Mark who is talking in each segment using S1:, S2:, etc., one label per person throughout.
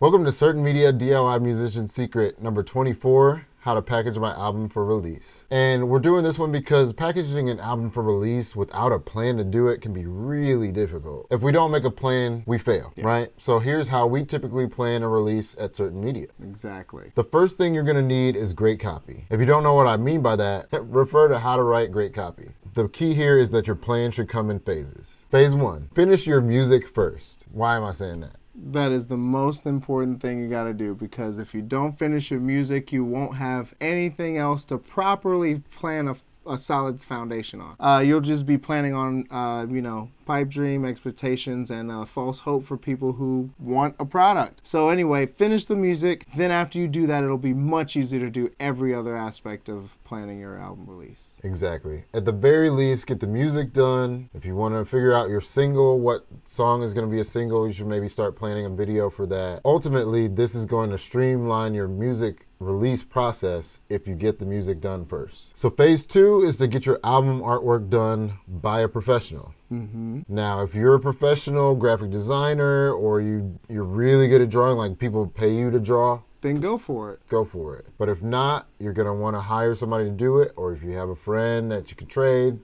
S1: Welcome to Certain Media DIY Musician Secret number 24, how to package my album for release. And we're doing this one because packaging an album for release without a plan to do it can be really difficult. If we don't make a plan, we fail, right? So here's how we typically plan a release at Certain Media.
S2: Exactly.
S1: The first thing you're gonna need is great copy. If you don't know what I mean by that, refer to How to Write Great Copy. The key here is that your plan should come in phases. Phase 1, finish your music first. Why am I saying that?
S2: That is the most important thing you got to do, because if you don't finish your music, you won't have anything else to properly plan a solid foundation on. You'll just be planning on, pipe dream, expectations, and false hope for people who want a product. So anyway, finish the music. Then after you do that, it'll be much easier to do every other aspect of planning your album release.
S1: Exactly. At the very least, get the music done. If you want to figure out your single, what song is going to be a single, you should maybe start planning a video for that. Ultimately, this is going to streamline your music release process if you get the music done first. So phase 2 is to get your album artwork done by a professional. Now, if you're a professional graphic designer or you're really good at drawing, like people pay you to draw,
S2: then go for it.
S1: Go for it. But if not, you're going to want to hire somebody to do it, or if you have a friend that you can trade,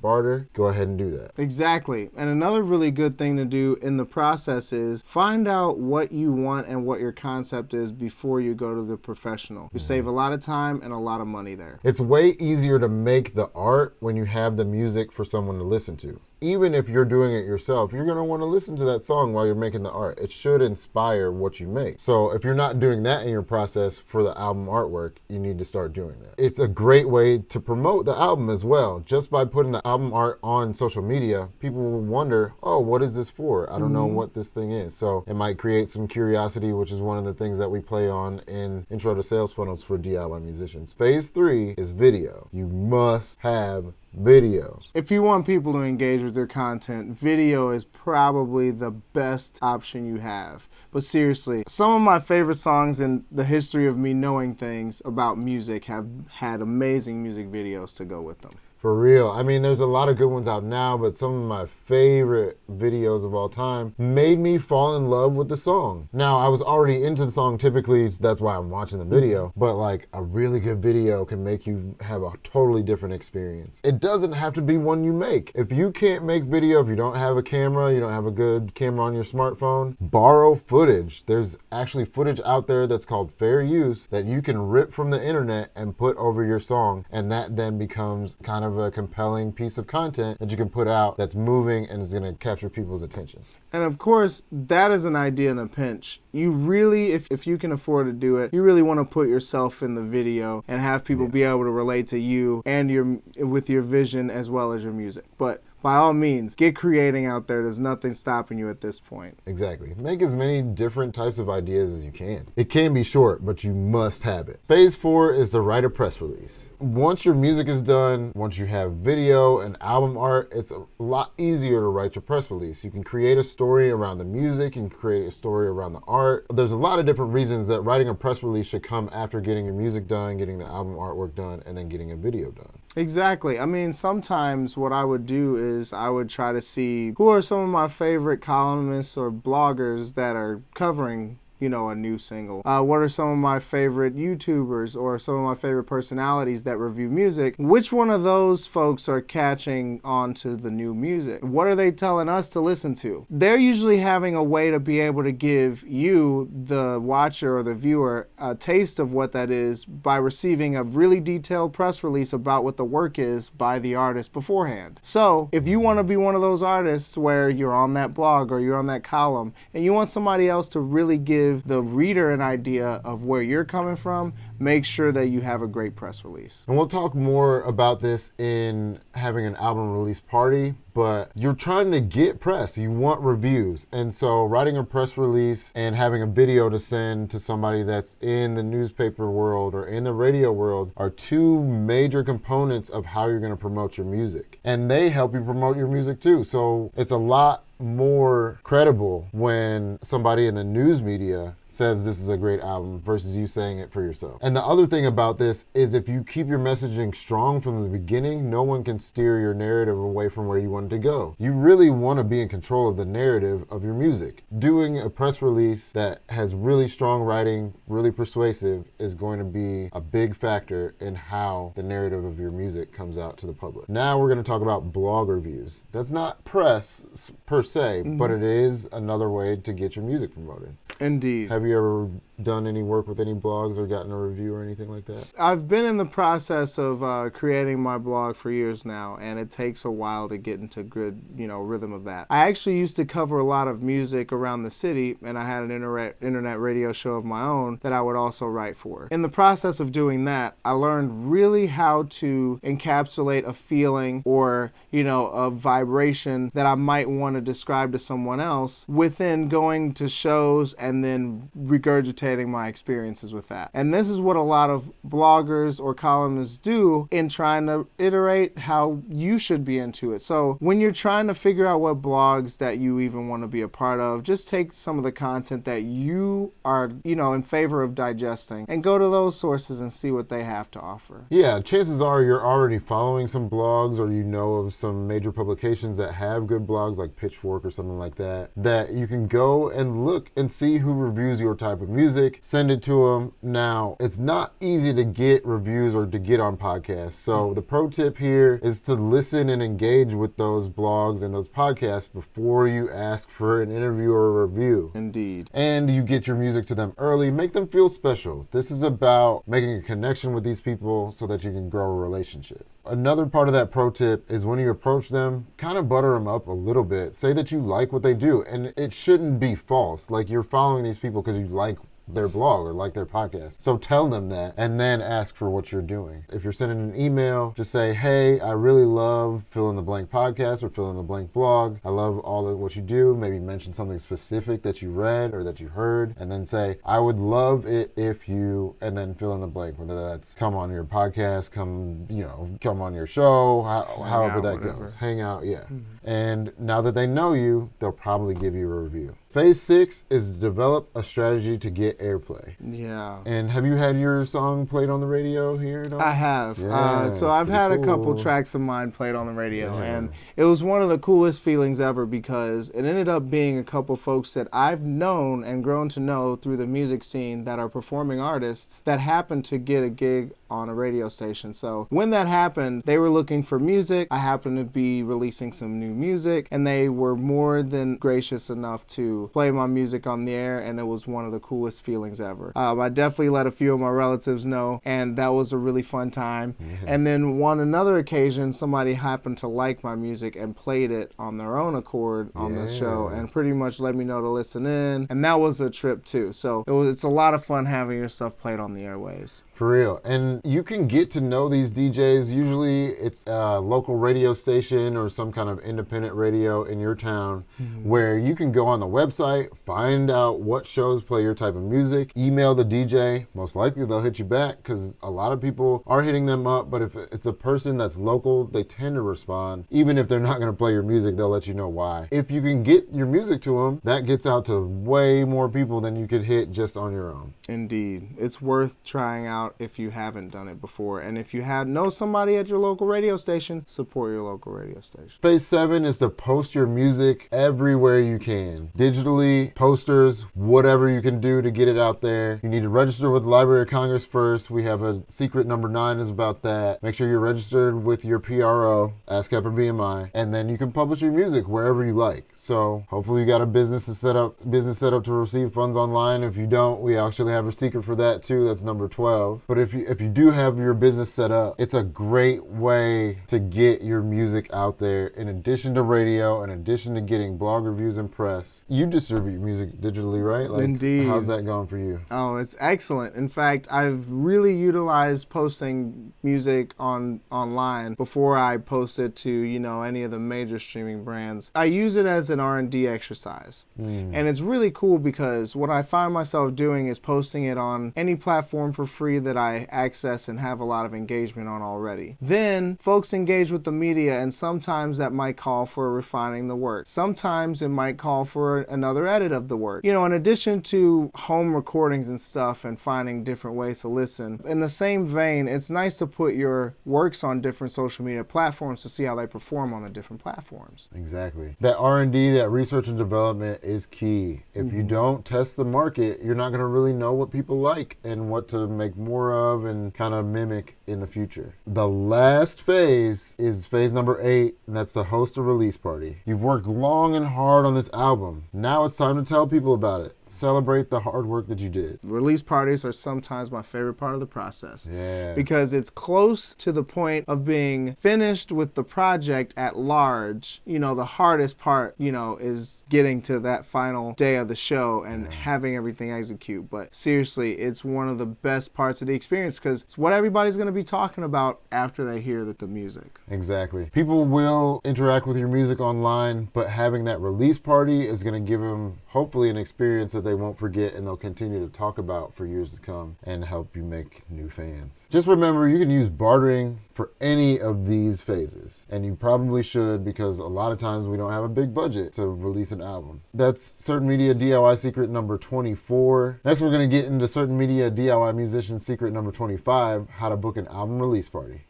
S1: barter, go ahead and do that.
S2: Exactly. And another really good thing to do in the process is find out what you want and what your concept is before you go to the professional. You save a lot of time and a lot of money there.
S1: It's way easier to make the art when you have the music for someone to listen to. Even if you're doing it yourself, you're going to want to listen to that song while you're making the art. It should inspire what you make. So if you're not doing that in your process for the album artwork, you need to start doing that. It's a great way to promote the album as well. Just by putting the album art on social media, people will wonder, oh, what is this for? I don't know what this thing is. So it might create some curiosity, which is one of the things that we play on in Intro to Sales Funnels for DIY musicians. Phase 3 is video. You must have video.
S2: If you want people to engage with your content, video is probably the best option you have. But seriously, some of my favorite songs in the history of me knowing things about music have had amazing music videos to go with them.
S1: For real. I mean, there's a lot of good ones out now, but some of my favorite videos of all time made me fall in love with the song. Now, I was already into the song, typically that's why I'm watching the video, but like a really good video can make you have a totally different experience. It doesn't have to be one you make. If you can't make video, if you don't have a camera, you don't have a good camera on your smartphone, borrow footage. There's actually footage out there that's called fair use that you can rip from the internet and put over your song, and that then becomes kind of a compelling piece of content that you can put out that's moving and is going to capture people's attention.
S2: And of course, that is an idea in a pinch. You really, if you can afford to do it, you really want to put yourself in the video and have people be able to relate to you and with your vision as well as your music. But by all means, get creating out there. There's nothing stopping you at this point.
S1: Exactly. Make as many different types of ideas as you can. It can be short, but you must have it. Phase 4 is to write a press release. Once your music is done, once you have video and album art, it's a lot easier to write your press release. You can create a story around the music, you can create a story around the art. There's a lot of different reasons that writing a press release should come after getting your music done, getting the album artwork done, and then getting a video done.
S2: Exactly. I mean, sometimes what I would do is I would try to see who are some of my favorite columnists or bloggers that are covering a new single. What are some of my favorite YouTubers or some of my favorite personalities that review music? Which one of those folks are catching on to the new music? What are they telling us to listen to? They're usually having a way to be able to give you, the watcher or the viewer, a taste of what that is by receiving a really detailed press release about what the work is by the artist beforehand. So if you want to be one of those artists where you're on that blog or you're on that column and you want somebody else to really give the reader an idea of where you're coming from, make sure that you have a great press release.
S1: And we'll talk more about this in having an album release party, but you're trying to get press. You want reviews. And so writing a press release and having a video to send to somebody that's in the newspaper world or in the radio world are two major components of how you're going to promote your music. And they help you promote your music too. So it's a lot more credible when somebody in the news media says this is a great album versus you saying it for yourself. And the other thing about this is if you keep your messaging strong from the beginning, no one can steer your narrative away from where you want one to go. You really want to be in control of the narrative of your music. Doing a press release that has really strong writing, really persuasive, is going to be a big factor in how the narrative of your music comes out to the public. Now we're going to talk about blog reviews. That's not press per se, but it is another way to get your music promoted.
S2: Indeed.
S1: Have you ever done any work with any blogs or gotten a review or anything like that?
S2: I've been in the process of creating my blog for years now, and it takes a while to get into good, rhythm of that. I actually used to cover a lot of music around the city, and I had an internet radio show of my own that I would also write for. In the process of doing that, I learned really how to encapsulate a feeling or, a vibration that I might want to describe to someone else within going to shows and then regurgitating my experiences with that. And this is what a lot of bloggers or columnists do in trying to iterate how you should be into it. So when you're trying to figure out what blogs that you even want to be a part of, just take some of the content that you are, in favor of digesting and go to those sources and see what they have to offer.
S1: Yeah, chances are you're already following some blogs, or you know of some major publications that have good blogs like Pitchfork or something like that, that you can go and look and see who reviews your type of music, send it to them. Now, it's not easy to get reviews or to get on podcasts. So the pro tip here is to listen and engage with those blogs and those podcasts before you ask for an interview or a review.
S2: Indeed.
S1: And you get your music to them early. Make them feel special. This is about making a connection with these people so that you can grow a relationship. Another part of that pro tip is when you approach them, kind of butter them up a little bit. Say that you like what they do, and it shouldn't be false. Like, you're following these people because you like their blog or like their podcast. So tell them that and then ask for what you're doing. If you're sending an email, just say, hey, I really love fill in the blank podcast or fill in the blank blog. I love all of what you do. Maybe mention something specific that you read or that you heard, and then say, I would love it if you, and then fill in the blank, whether that's come on your podcast, come on your show, however that goes. Hang out, yeah. And now that they know you, they'll probably give you a review. Phase 6 is develop a strategy to get airplay.
S2: Yeah.
S1: And have you had your song played on the radio here at all?
S2: I have.
S1: Yeah,
S2: So I've had a couple tracks of mine played on the radio, and it was one of the coolest feelings ever because it ended up being a couple folks that I've known and grown to know through the music scene that are performing artists that happened to get a gig on a radio station. So when that happened, they were looking for music. I happened to be releasing some new music, and they were more than gracious enough to play my music on the air, and it was one of the coolest feelings ever. I definitely let a few of my relatives know, and that was a really fun time. And then on another occasion, somebody happened to like my music and played it on their own accord on the show, and pretty much let me know to listen in, and that was a trip too. So it's a lot of fun having your stuff played on the airwaves.
S1: For real. And you can get to know these DJs. Usually it's a local radio station or some kind of independent radio in your town where you can go on the website, find out what shows play your type of music, email the DJ. Most likely they'll hit you back because a lot of people are hitting them up. But if it's a person that's local, they tend to respond. Even if they're not going to play your music, they'll let you know why. If you can get your music to them, that gets out to way more people than you could hit just on your own.
S2: Indeed. It's worth trying out if you haven't done it before. And if you know somebody at your local radio station, support your local radio station.
S1: Phase 7 is to post your music everywhere you can. Digitally, posters, whatever you can do to get it out there. You need to register with the Library of Congress first. We have a secret number 9 is about that. Make sure you're registered with your PRO, ASCAP or BMI, and then you can publish your music wherever you like. So hopefully you got a business set up to receive funds online. If you don't, we actually have a secret for that too. That's number 12. But if you do have your business set up, it's a great way to get your music out there. In addition to radio, in addition to getting blog reviews and press, you distribute music digitally, right?
S2: Indeed.
S1: How's that going for you?
S2: Oh, it's excellent. In fact, I've really utilized posting music online before I post it to, any of the major streaming brands. I use it as an R&D exercise. And it's really cool because what I find myself doing is posting it on any platform for free that I access process and have a lot of engagement on already. Then folks engage with the media, and sometimes that might call for refining the work. Sometimes it might call for another edit of the work. You know, in addition to home recordings and stuff and finding different ways to listen, in the same vein, it's nice to put your works on different social media platforms to see how they perform on the different platforms.
S1: Exactly. That R&D, that research and development is key. If you don't test the market, you're not going to really know what people like and what to make more of and kind of mimic in the future. The last phase is phase number 8, and that's to host a release party. You've worked long and hard on this album. Now it's time to tell people about it. Celebrate the hard work that you did.
S2: Release parties are sometimes my favorite part of the process.
S1: Yeah.
S2: Because it's close to the point of being finished with the project at large. You know, the hardest part, you know, is getting to that final day of the show and having everything execute. But seriously, it's one of the best parts of the experience because it's what everybody's going to be talking about after they hear the music.
S1: Exactly. People will interact with your music online, but having that release party is going to give them hopefully an experience that they won't forget and they'll continue to talk about for years to come and help you make new fans. Just remember, you can use bartering for any of these phases, and you probably should because a lot of times we don't have a big budget to release an album. That's Certain Media DIY secret number 24. Next, we're going to get into Certain Media DIY musician secret number 25, how to book an album release party.